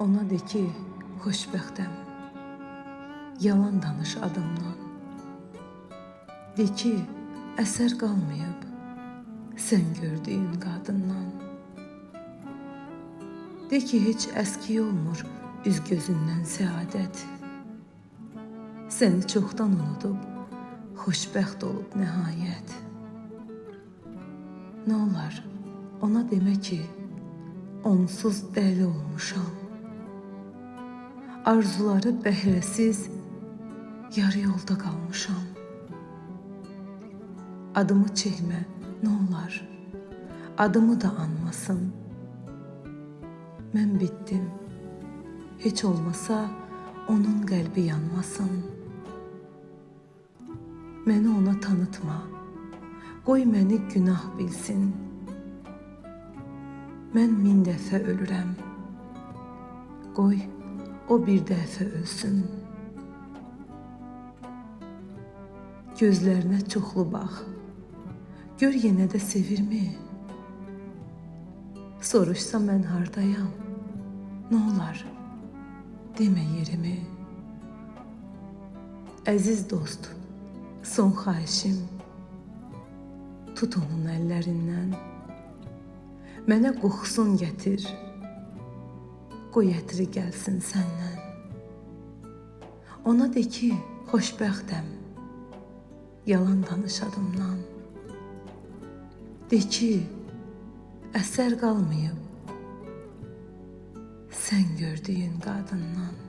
Ona de ki, xoşbəxtəm. Yalan danış adımdan. De ki, əsər qalmayıb sən gördüyün qadından. De ki, heç əski olmur üz gözündən səadət. Səni çoxdan unudub, xoşbəxt olub nəhayət. Nə olar, ona demə ki, onsuz dəli olmuşam. Arzuları bəhrəsiz, yarı yolda qalmışam. Adımı çəkmə, nə olar, adımı da anmasın. Mən bitdim, heç olmasa onun qəlbi yanmasın. Məni ona tanıtma, qoy məni günah bilsin. Mən 1000 dəfə ölürəm, qoy o bir dəfə ölsün. Gözlərinə çoxlu bax, gör yenə də sevirmi? Soruşsa mən hardayam, nə olar, demə yerimi. Əziz dost, son xahişim, tut onun əllərindən. Mənə qoxusun gətir, qoy ətri gəlsin səndən. Ona de ki, xoşbəxtəm, yalan danış adımdan. De ki, əsər qalmayıb sən gördüyün qadından.